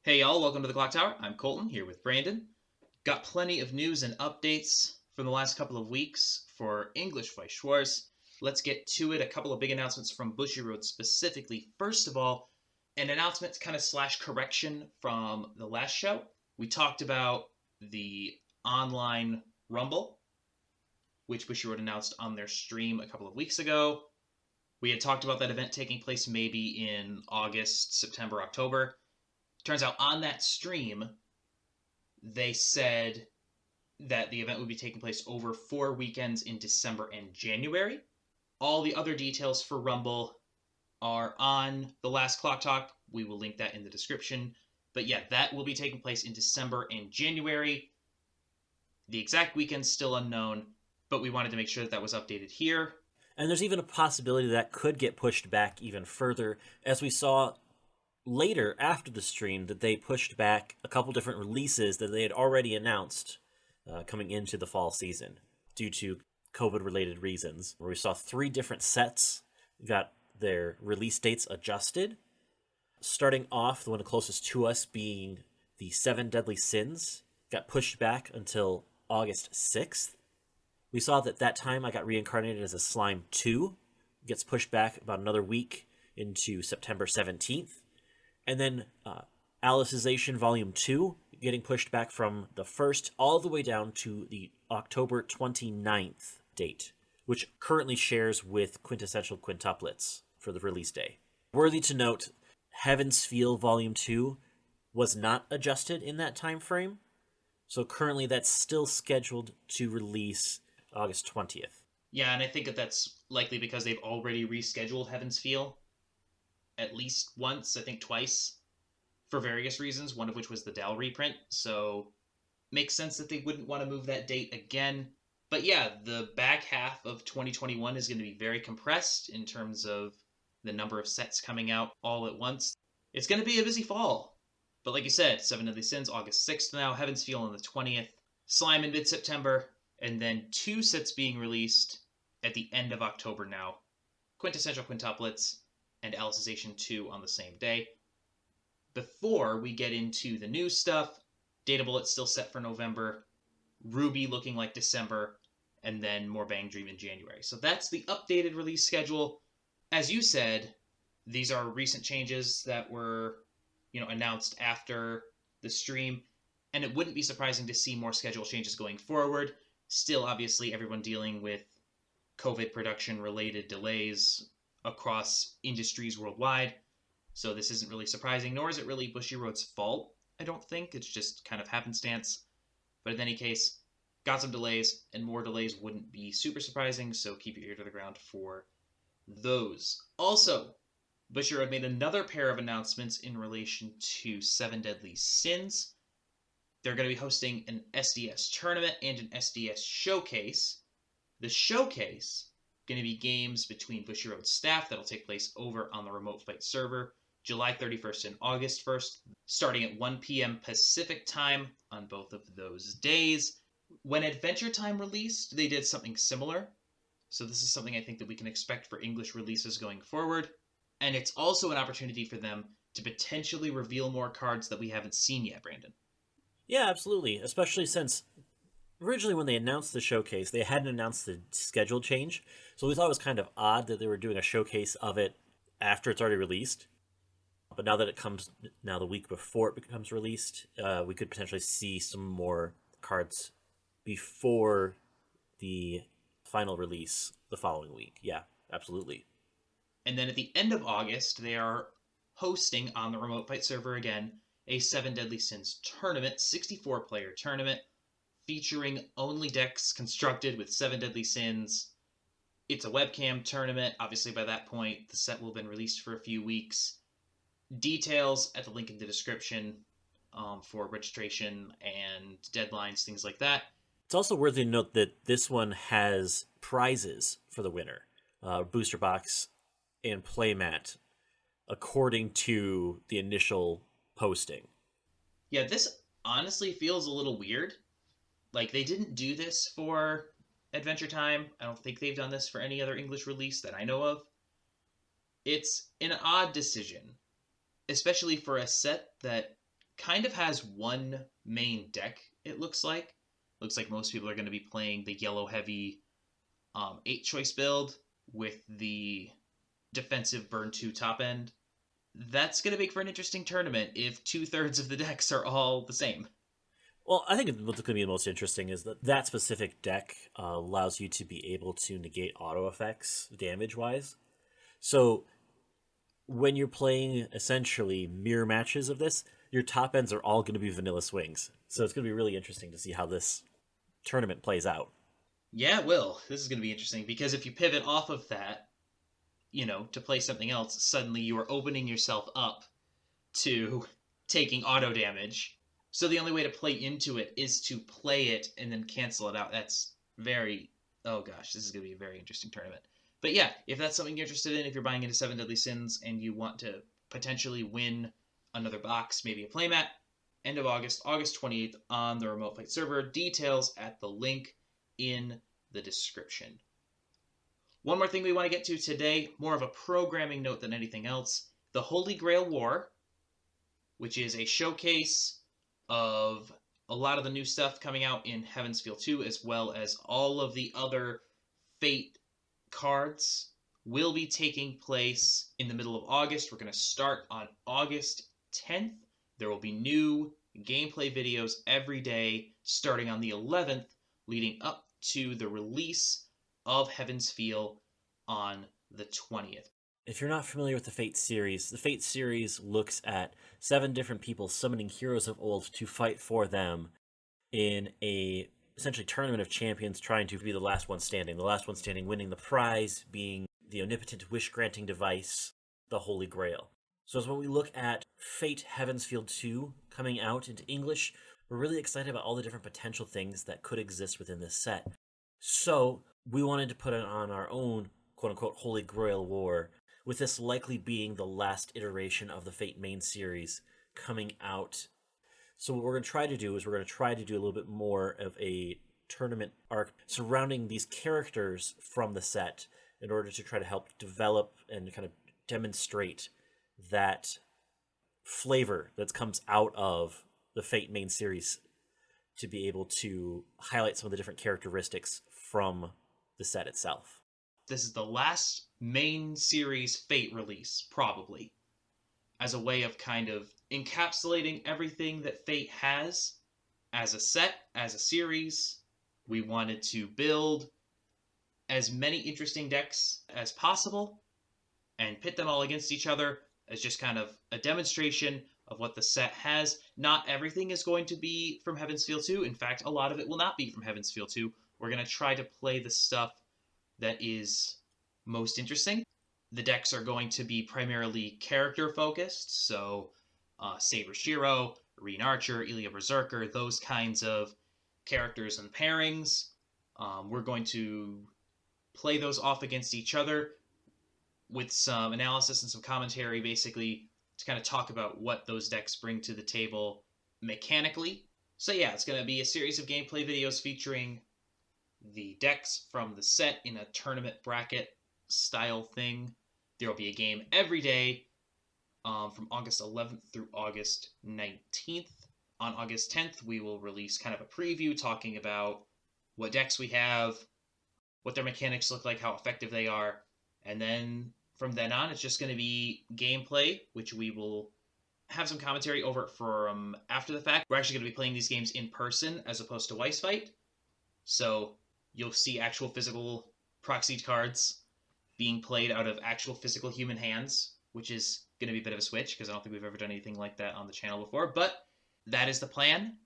Hey y'all, welcome to the Clock Tower. I'm Colton here with Brandon. Got plenty of news and updates from the last couple of weeks for English Weiss Schwarz. Let's get to it. A couple of big announcements from Bushiroad specifically. First of all, an announcement kind of slash correction from the last show. We talked about the online Rumble, which Bushiroad announced on their stream a couple of weeks ago. We had talked about that event taking place maybe in August, September, October. Turns out on that stream, they said that the event would be taking place over 4 weekends in December and January. All the other details for Rumble are on the last Clock Talk. We will link that in the description. But yeah, that will be taking place in December and January. The exact weekend's still unknown, but we wanted to make sure that was updated here. And there's even a possibility that could get pushed back even further, as we saw later after the stream that they pushed back a couple different releases that they had already announced coming into the fall season due to COVID-related reasons, where we saw 3 different sets got their release dates adjusted. Starting off, the one closest to us being the 7 Deadly Sins got pushed back until August 6th. We saw that time I got reincarnated as a Slime 2. Gets pushed back about another week into September 17th. And then Alicization Volume 2 getting pushed back from the 1st all the way down to the October 29th date, which currently shares with Quintessential Quintuplets for the release day. Worthy to note, Heaven's Feel Volume 2 was not adjusted in that time frame, so currently that's still scheduled to release August 20th. Yeah, and I think that's likely because they've already rescheduled Heaven's Feel at least once, I think twice, for various reasons, one of which was the Dal reprint, so makes sense that they wouldn't want to move that date again. But yeah, the back half of 2021 is going to be very compressed in terms of the number of sets coming out all at once. It's going to be a busy fall. But like you said, 7 Deadly Sins, August 6th now, Heaven's Feel on the 20th, Slime in mid-September, and then 2 sets being released at the end of October now. Quintessential Quintuplets and Alicization 2 on the same day. Before we get into the new stuff, Data Bullet's still set for November, Ruby looking like December, and then more Bang Dream in January. So that's the updated release schedule. As you said, these are recent changes that were, announced after the stream, and it wouldn't be surprising to see more schedule changes going forward. Still, obviously, everyone dealing with COVID production-related delays across industries worldwide, so this isn't really surprising, nor is it really Bushiroad's fault, I don't think. It's just kind of happenstance. But in any case, got some delays, and more delays wouldn't be super surprising, so keep your ear to the ground for those. Also, Bushiroad made another pair of announcements in relation to 7 Deadly Sins. They're going to be hosting an SDS tournament and an SDS showcase. The showcase going to be games between Bushiroad staff that'll take place over on the Remote Fight server July 31st and August 1st, starting at 1 p.m. Pacific time on both of those days. When Adventure Time released, they did something similar, so this is something I think that we can expect for English releases going forward, and it's also an opportunity for them to potentially reveal more cards that we haven't seen yet, Brandon. Yeah, absolutely, especially since originally when they announced the showcase, they hadn't announced the schedule change, so we thought it was kind of odd that they were doing a showcase of it after it's already released. But now that it comes, the week before it becomes released, we could potentially see some more cards before the final release the following week. Yeah, absolutely. And then at the end of August, they are hosting on the Remote Fight server again a 7 Deadly Sins tournament, 64-player tournament, featuring only decks constructed with 7 Deadly Sins. It's a webcam tournament. Obviously, by that point, the set will have been released for a few weeks. Details at the link in the description for registration and deadlines, things like that. It's also worthy to note that this one has prizes for the winner. Booster box and playmat, according to the initial posting. Yeah, this honestly feels a little weird. Like, they didn't do this for Adventure Time. I don't think they've done this for any other English release that I know of. It's an odd decision, especially for a set that kind of has one main deck, it looks like. Looks like most people are going to be playing the yellow heavy 8-choice build with the defensive burn 2 top end. That's going to make for an interesting tournament if 2/3 of the decks are all the same. Well, I think what's going to be the most interesting is that that specific deck allows you to be able to negate auto effects damage-wise. So when you're playing essentially mirror matches of this, your top ends are all going to be vanilla swings. So it's going to be really interesting to see how this tournament plays out. Yeah, it will. This is going to be interesting because if you pivot off of that, to play something else, suddenly you are opening yourself up to taking auto damage. So the only way to play into it is to play it and then cancel it out. That's very, oh gosh, this is going to be a very interesting tournament. But yeah, if that's something you're interested in, if you're buying into 7 Deadly Sins and you want to potentially win another box, maybe a playmat, end of August, August 28th on the Remote Fight server. Details at the link in the description. One more thing we want to get to today, more of a programming note than anything else. The Holy Grail War, which is a showcase of a lot of the new stuff coming out in Heaven's Feel 2, as well as all of the other Fate cards, will be taking place in the middle of August. We're going to start on August 10th. There will be new gameplay videos every day, starting on the 11th, leading up to the release of Heaven's Feel on the 20th. If you're not familiar with the Fate series looks at 7 different people summoning heroes of old to fight for them in a essentially tournament of champions, trying to be the last one standing. The last one standing winning the prize being the omnipotent wish-granting device, the Holy Grail. So as when we look at Fate Heaven's Feel 2 coming out into English, we're really excited about all the different potential things that could exist within this set. So we wanted to put it on our own quote-unquote Holy Grail War, with this likely being the last iteration of the Fate main series coming out. So what we're going to try to do is we're going to try to do a little bit more of a tournament arc surrounding these characters from the set in order to try to help develop and kind of demonstrate that flavor that comes out of the Fate main series, to be able to highlight some of the different characteristics from the set itself. This is the last main series Fate release, probably, as a way of kind of encapsulating everything that Fate has as a set, as a series. We wanted to build as many interesting decks as possible and pit them all against each other as just kind of a demonstration of what the set has. Not everything is going to be from Heaven's Feel 2. In fact, a lot of it will not be from Heaven's Feel 2. We're going to try to play the stuff that is most interesting. The decks are going to be primarily character focused, so Saber Shiro, Reen Archer, Ilya Berserker, those kinds of characters and pairings. We're going to play those off against each other with some analysis and some commentary, basically, to kind of talk about what those decks bring to the table mechanically. So yeah, it's going to be a series of gameplay videos featuring the decks from the set in a tournament bracket style thing. There will be a game every day from August 11th through August 19th. On August 10th, we will release kind of a preview talking about what decks we have, what their mechanics look like, how effective they are, and then from then on, it's just going to be gameplay, which we will have some commentary over from after the fact. We're actually going to be playing these games in person as opposed to Weiss Fight, so you'll see actual physical proxied cards being played out of actual physical human hands, which is going to be a bit of a switch because I don't think we've ever done anything like that on the channel before, but that is the plan.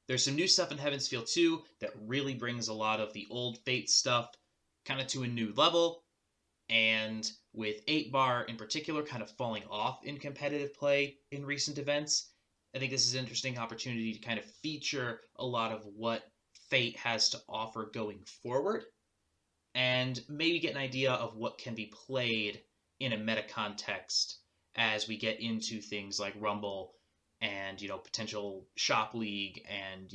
There's some new stuff in Heaven's Feel 2 that really brings a lot of the old Fate stuff kind of to a new level, and with 8-bar in particular kind of falling off in competitive play in recent events, I think this is an interesting opportunity to kind of feature a lot of what Fate has to offer going forward, and maybe get an idea of what can be played in a meta context as we get into things like Rumble and, potential Shop League and,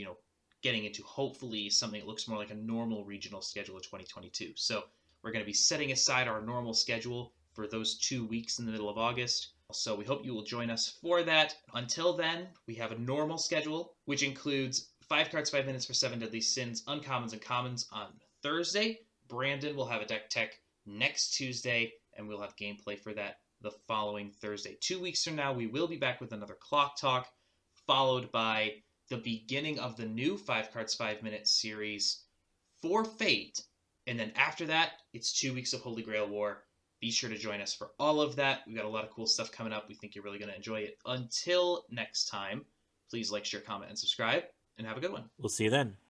getting into hopefully something that looks more like a normal regional schedule of 2022. So we're going to be setting aside our normal schedule for those 2 weeks in the middle of August. So we hope you will join us for that. Until then, we have a normal schedule, which includes 5 cards, 5 minutes for 7 Deadly Sins, Uncommons, and Commons on Thursday. Brandon will have a deck tech next Tuesday, and we'll have gameplay for that the following Thursday. 2 weeks from now, we will be back with another Clock Talk, followed by the beginning of the new 5 cards, 5 minutes series for Fate. And then after that, it's 2 weeks of Holy Grail War. Be sure to join us for all of that. We've got a lot of cool stuff coming up. We think you're really going to enjoy it. Until next time, please like, share, comment, and subscribe, and have a good one. We'll see you then.